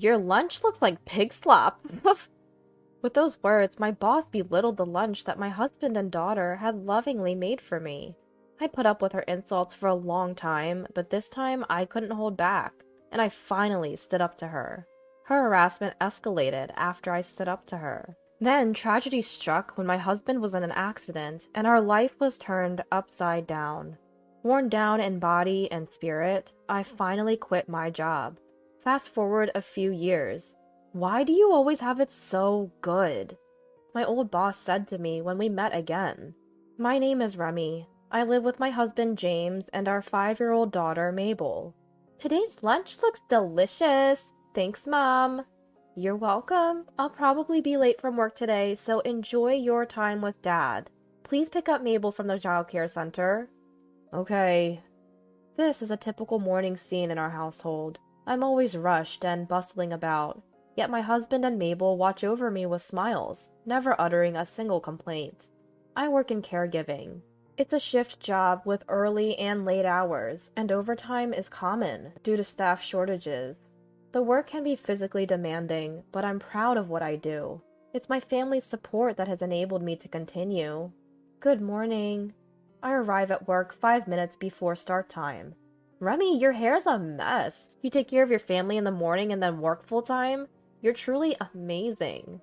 Your lunch looks like pig slop. With those words, my boss belittled the lunch that my husband and daughter had lovingly made for me. I'd put up with her insults for a long time, but this time I couldn't hold back, and I finally stood up to her. Her harassment escalated after I stood up to her. Then tragedy struck when my husband was in an accident, and our life was turned upside down. Worn down in body and spirit, I finally quit my job. Fast forward a few years. Why do you always have it so good? My old boss said to me when we met again. My name is Remy. I live with my husband James and our 5-year-old daughter Mabel. Today's lunch looks delicious. Thanks, Mom. You're welcome. I'll probably be late from work today, so enjoy your time with Dad. Please pick up Mabel from the childcare center. Okay. This is a typical morning scene in our household. I'm always rushed and bustling about. Yet my husband and Mabel watch over me with smiles, never uttering a single complaint. I work in caregiving. It's a shift job with early and late hours, and overtime is common due to staff shortages. The work can be physically demanding, but I'm proud of what I do. It's my family's support that has enabled me to continue. Good morning. I arrive at work 5 minutes before start time. Remy, your hair's a mess. You take care of your family in the morning and then work full-time? You're truly amazing.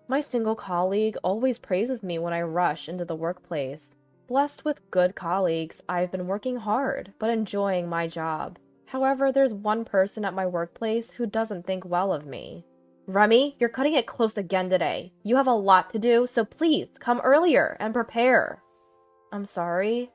My single colleague always praises me when I rush into the workplace. Blessed with good colleagues, I've been working hard, but enjoying my job. However, there's one person at my workplace who doesn't think well of me. Remy, you're cutting it close again today. You have a lot to do, so please come earlier and prepare. I'm sorry.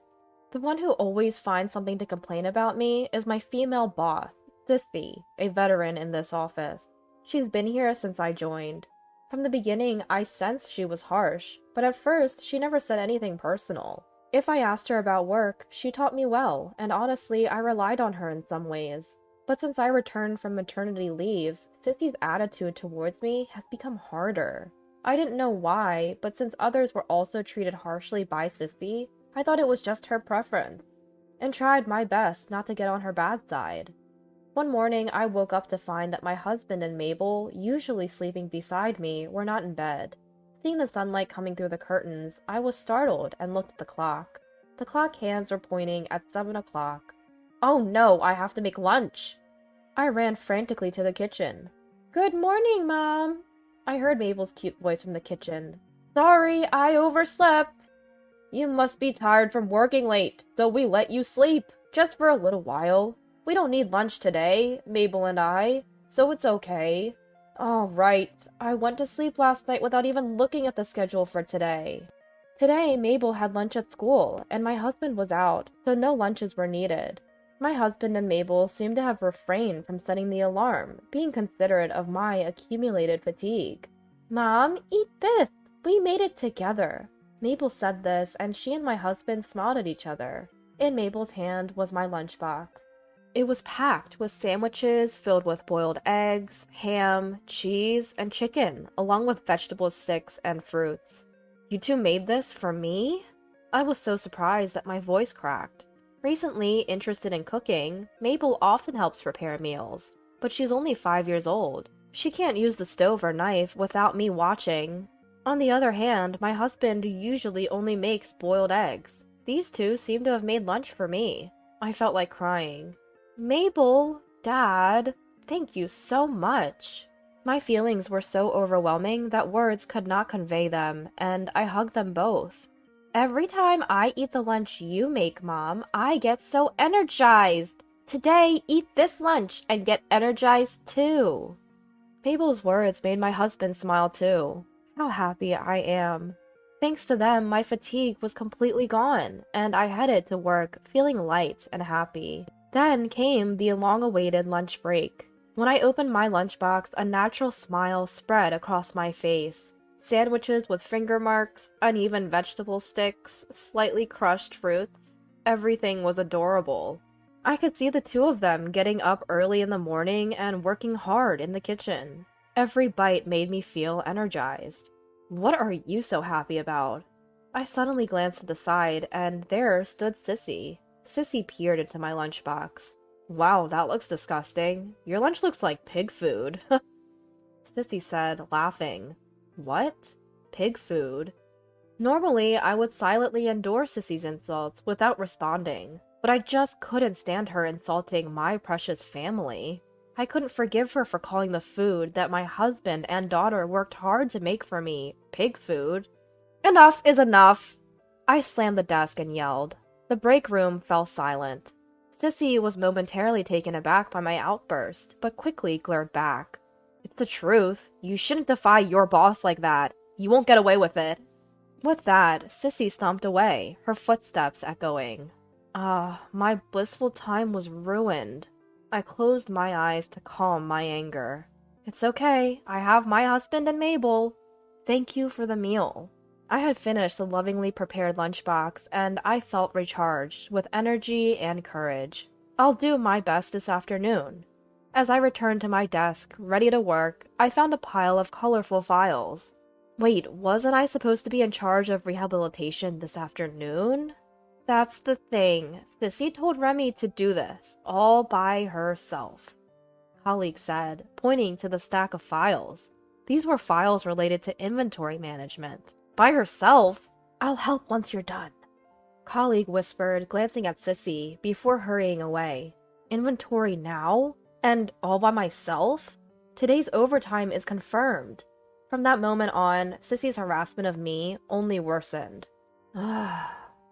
The one who always finds something to complain about me is my female boss, Sissy, a veteran in this office. She's been here since I joined. From the beginning, I sensed she was harsh, but at first, she never said anything personal. If I asked her about work, she taught me well, and honestly, I relied on her in some ways. But since I returned from maternity leave, Sissy's attitude towards me has become harder. I didn't know why, but since others were also treated harshly by Sissy, I thought it was just her preference, and tried my best not to get on her bad side. One morning, I woke up to find that my husband and Mabel, usually sleeping beside me, were not in bed. Seeing the sunlight coming through the curtains, I was startled and looked at the clock. The clock hands were pointing at 7 o'clock. Oh no, I have to make lunch! I ran frantically to the kitchen. Good morning, Mom! I heard Mabel's cute voice from the kitchen. Sorry, I overslept! You must be tired from working late, so we let you sleep, just for a little while. We don't need lunch today, Mabel and I, so it's okay. All right, I went to sleep last night without even looking at the schedule for today. Today, Mabel had lunch at school, and my husband was out, so no lunches were needed. My husband and Mabel seemed to have refrained from setting the alarm, being considerate of my accumulated fatigue. Mom, eat this! We made it together. Mabel said this, and she and my husband smiled at each other. In Mabel's hand was my lunchbox. It was packed with sandwiches filled with boiled eggs, ham, cheese, and chicken, along with vegetable sticks and fruits. You two made this for me? I was so surprised that my voice cracked. Recently interested in cooking, Mabel often helps prepare meals, but she's only 5 years old. She can't use the stove or knife without me watching. On the other hand, my husband usually only makes boiled eggs. These two seem to have made lunch for me. I felt like crying. Mabel, Dad, thank you so much. My feelings were so overwhelming that words could not convey them, and I hugged them both. Every time I eat the lunch you make, Mom, I get so energized. Today, eat this lunch and get energized too. Mabel's words made my husband smile too. How happy I am. Thanks to them, my fatigue was completely gone, and I headed to work feeling light and happy. Then came the long-awaited lunch break. When I opened my lunchbox, a natural smile spread across my face. Sandwiches with finger marks, uneven vegetable sticks, slightly crushed fruits. Everything was adorable. I could see the two of them getting up early in the morning and working hard in the kitchen. Every bite made me feel energized. What are you so happy about? I suddenly glanced at the side, and there stood Sissy. Sissy peered into my lunchbox. Wow, that looks disgusting. Your lunch looks like pig food. Sissy said, laughing. What? Pig food? Normally, I would silently endure Sissy's insults without responding, but I just couldn't stand her insulting my precious family. I couldn't forgive her for calling the food that my husband and daughter worked hard to make for me pig food. Enough is enough! I slammed the desk and yelled. The break room fell silent. Sissy was momentarily taken aback by my outburst, but quickly glared back. It's the truth. You shouldn't defy your boss like that. You won't get away with it. With that, Sissy stomped away, her footsteps echoing. My blissful time was ruined. I closed my eyes to calm my anger. It's okay, I have my husband and Mabel. Thank you for the meal. I had finished the lovingly prepared lunchbox, and I felt recharged with energy and courage. I'll do my best this afternoon. As I returned to my desk, ready to work, I found a pile of colorful files. Wait, wasn't I supposed to be in charge of rehabilitation this afternoon? That's the thing. Sissy told Remy to do this, all by herself. Colleague said, pointing to the stack of files. These were files related to inventory management. By herself? I'll help once you're done. Colleague whispered, glancing at Sissy, before hurrying away. Inventory now? And all by myself? Today's overtime is confirmed. From that moment on, Sissy's harassment of me only worsened.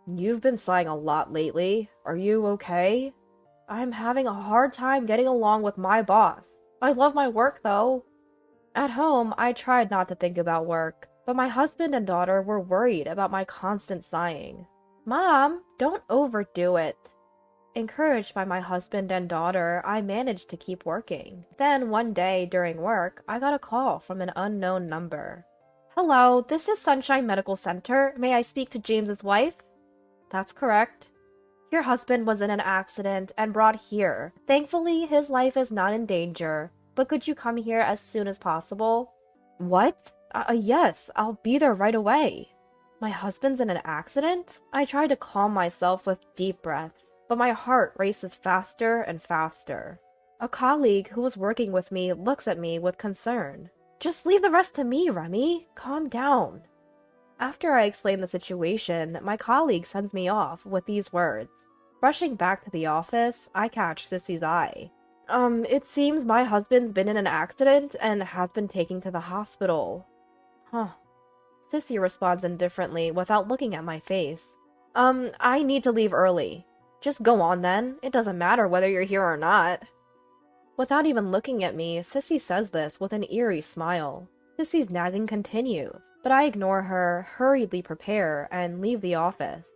You've been sighing a lot lately. Are you okay? I'm having a hard time getting along with my boss. I love my work, though. At home, I tried not to think about work, but my husband and daughter were worried about my constant sighing. Mom, don't overdo it. Encouraged by my husband and daughter, I managed to keep working. Then one day during work, I got a call from an unknown number. Hello, this is Sunshine Medical Center. May I speak to James's wife? That's correct. Your husband was in an accident and brought here. Thankfully, his life is not in danger, but could you come here as soon as possible? What? Yes, I'll be there right away. My husband's in an accident? I tried to calm myself with deep breaths, but my heart races faster and faster. A colleague who was working with me looks at me with concern. Just leave the rest to me, Remy. Calm down. After I explain the situation, my colleague sends me off with these words. Rushing back to the office, I catch Sissy's eye. It seems my husband's been in an accident and has been taken to the hospital. Huh. Sissy responds indifferently without looking at my face. I need to leave early. Just go on then. It doesn't matter whether you're here or not. Without even looking at me, Sissy says this with an eerie smile. Sissy's nagging continues, but I ignore her, hurriedly prepare, and leave the office.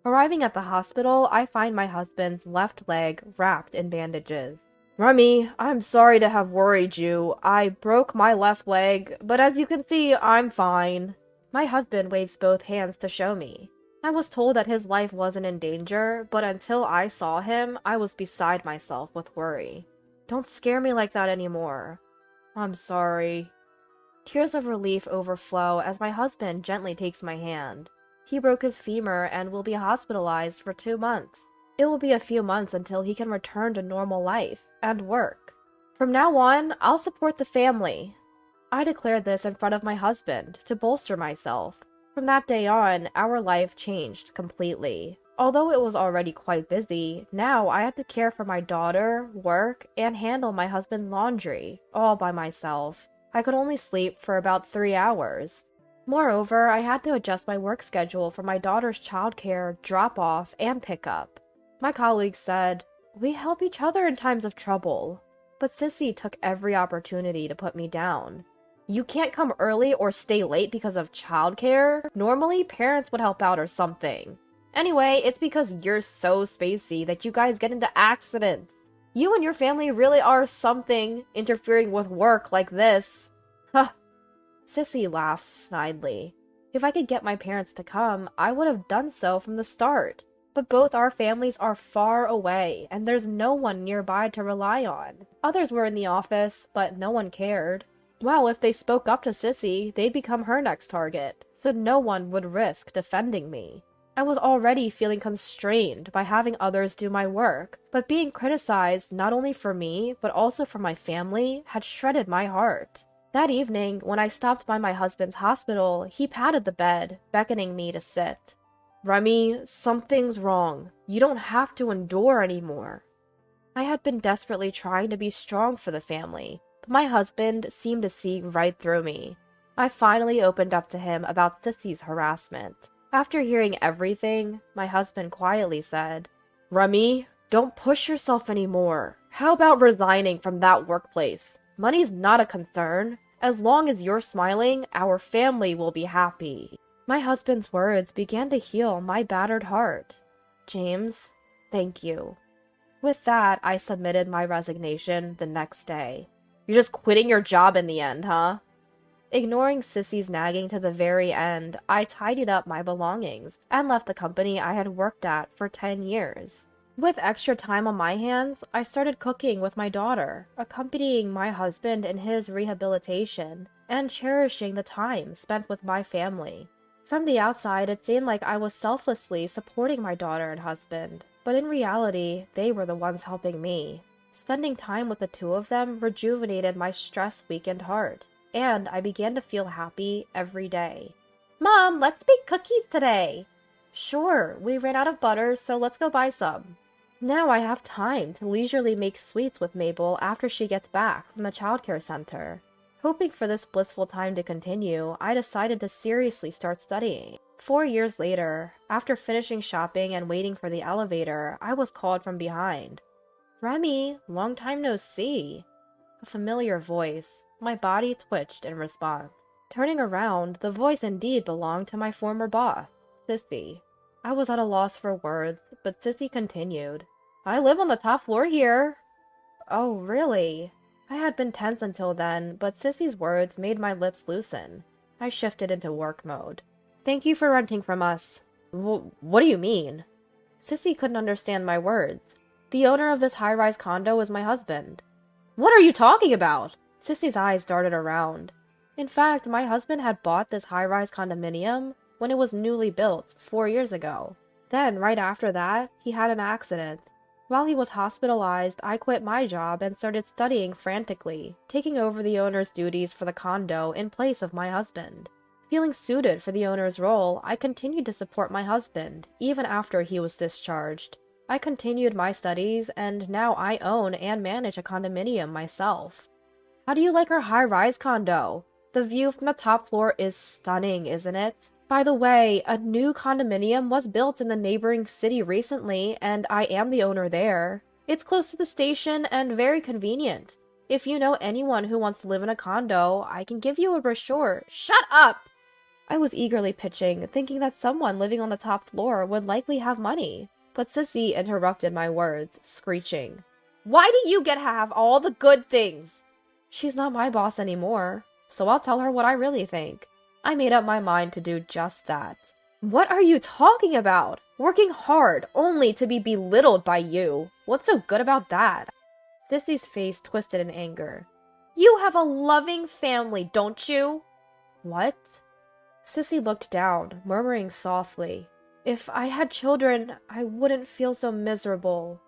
Arriving at the hospital, I find my husband's left leg wrapped in bandages. Remy, I'm sorry to have worried you. I broke my left leg, but as you can see, I'm fine. My husband waves both hands to show me. I was told that his life wasn't in danger, but until I saw him, I was beside myself with worry. Don't scare me like that anymore. I'm sorry. Tears of relief overflow as my husband gently takes my hand. He broke his femur and will be hospitalized for 2 months. It will be a few months until he can return to normal life and work. From now on, I'll support the family. I declared this in front of my husband to bolster myself. From that day on, our life changed completely. Although it was already quite busy, now I had to care for my daughter, work, and handle my husband's laundry, all by myself. I could only sleep for about 3 hours. Moreover, I had to adjust my work schedule for my daughter's childcare, drop-off, and pickup. My colleagues said, "We help each other in times of trouble." But Sissy took every opportunity to put me down. You can't come early or stay late because of childcare? Normally, parents would help out or something. Anyway, it's because you're so spacey that you guys get into accidents. You and your family really are something, interfering with work like this. Huh. Sissy laughs snidely. If I could get my parents to come, I would have done so from the start. But both our families are far away, and there's no one nearby to rely on. Others were in the office, but no one cared. Well, if they spoke up to Sissy, they'd become her next target, so no one would risk defending me. I was already feeling constrained by having others do my work, but being criticized not only for me, but also for my family, had shredded my heart. That evening, when I stopped by my husband's hospital, he patted the bed, beckoning me to sit. Remy, something's wrong. You don't have to endure anymore. I had been desperately trying to be strong for the family, but my husband seemed to see right through me. I finally opened up to him about Sissy's harassment. After hearing everything, my husband quietly said, Remy, don't push yourself anymore. How about resigning from that workplace? Money's not a concern. As long as you're smiling, our family will be happy. My husband's words began to heal my battered heart. James, thank you. With that, I submitted my resignation the next day. You're just quitting your job in the end, huh? Ignoring Sissy's nagging to the very end, I tidied up my belongings and left the company I had worked at for 10 years. With extra time on my hands, I started cooking with my daughter, accompanying my husband in his rehabilitation, and cherishing the time spent with my family. From the outside, it seemed like I was selflessly supporting my daughter and husband, but in reality, they were the ones helping me. Spending time with the two of them rejuvenated my stress-weakened heart, and I began to feel happy every day. Mom, let's bake cookies today! Sure, we ran out of butter, so let's go buy some. Now I have time to leisurely make sweets with Mabel after she gets back from the childcare center. Hoping for this blissful time to continue, I decided to seriously start studying. 4 years later, after finishing shopping and waiting for the elevator, I was called from behind. Remy, long time no see. A familiar voice. My body twitched in response. Turning around, the voice indeed belonged to my former boss, Sissy. I was at a loss for words, but Sissy continued. I live on the top floor here. Oh, really? I had been tense until then, but Sissy's words made my lips loosen. I shifted into work mode. Thank you for renting from us. What do you mean? Sissy couldn't understand my words. The owner of this high-rise condo is my husband. What are you talking about? Sissy's eyes darted around. In fact, my husband had bought this high-rise condominium when it was newly built 4 years ago. Then, right after that, he had an accident. While he was hospitalized, I quit my job and started studying frantically, taking over the owner's duties for the condo in place of my husband. Feeling suited for the owner's role, I continued to support my husband, even after he was discharged. I continued my studies, and now I own and manage a condominium myself. How do you like our high-rise condo? The view from the top floor is stunning, isn't it? By the way, a new condominium was built in the neighboring city recently, and I am the owner there. It's close to the station and very convenient. If you know anyone who wants to live in a condo, I can give you a brochure. Shut up! I was eagerly pitching, thinking that someone living on the top floor would likely have money. But Sissy interrupted my words, screeching. Why do you get to have all the good things? She's not my boss anymore, so I'll tell her what I really think. I made up my mind to do just that. What are you talking about? Working hard only to be belittled by you. What's so good about that? Sissy's face twisted in anger. You have a loving family, don't you? What? Sissy looked down, murmuring softly. If I had children, I wouldn't feel so miserable.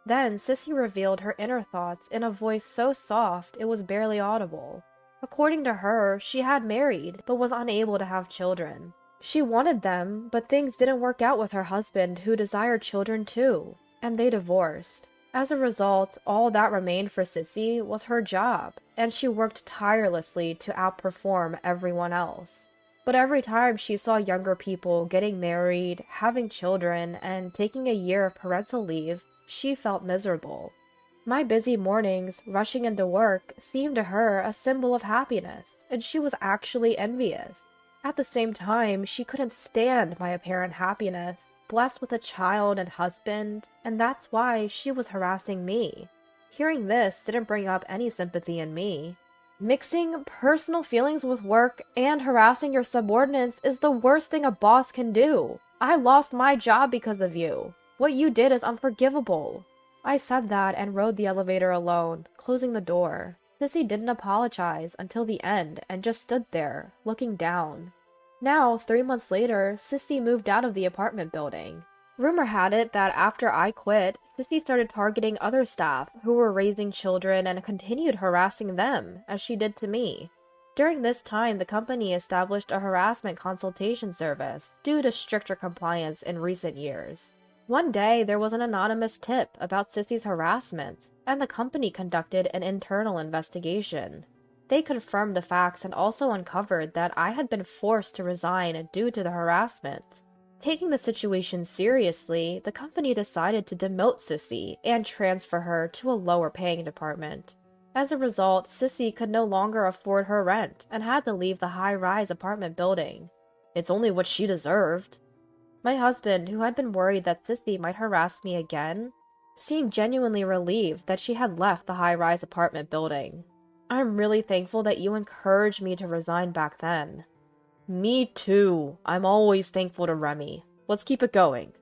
Then Sissy revealed her inner thoughts in a voice so soft it was barely audible. According to her, she had married, but was unable to have children. She wanted them, but things didn't work out with her husband, who desired children too, and they divorced. As a result, all that remained for Sissy was her job, and she worked tirelessly to outperform everyone else. But every time she saw younger people getting married, having children, and taking a year of parental leave, she felt miserable. My busy mornings, rushing into work, seemed to her a symbol of happiness, and she was actually envious. At the same time, she couldn't stand my apparent happiness, blessed with a child and husband, and that's why she was harassing me. Hearing this didn't bring up any sympathy in me. Mixing personal feelings with work and harassing your subordinates is the worst thing a boss can do. I lost my job because of you. What you did is unforgivable. I said that and rode the elevator alone, closing the door. Sissy didn't apologize until the end and just stood there, looking down. Now, 3 months later, Sissy moved out of the apartment building. Rumor had it that after I quit, Sissy started targeting other staff who were raising children and continued harassing them, as she did to me. During this time, the company established a harassment consultation service due to stricter compliance in recent years. One day, there was an anonymous tip about Sissy's harassment, and the company conducted an internal investigation. They confirmed the facts and also uncovered that I had been forced to resign due to the harassment. Taking the situation seriously, the company decided to demote Sissy and transfer her to a lower-paying department. As a result, Sissy could no longer afford her rent and had to leave the high-rise apartment building. It's only what she deserved. My husband, who had been worried that Sissy might harass me again, seemed genuinely relieved that she had left the high-rise apartment building. I'm really thankful that you encouraged me to resign back then. Me too. I'm always thankful to Remy. Let's keep it going.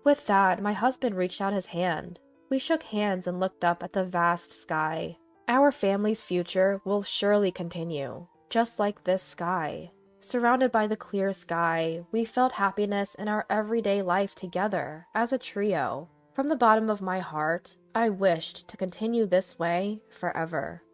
With that, my husband reached out his hand. We shook hands and looked up at the vast sky. Our family's future will surely continue, just like this sky. Surrounded by the clear sky, we felt happiness in our everyday life together, as a trio. From the bottom of my heart, I wished to continue this way forever.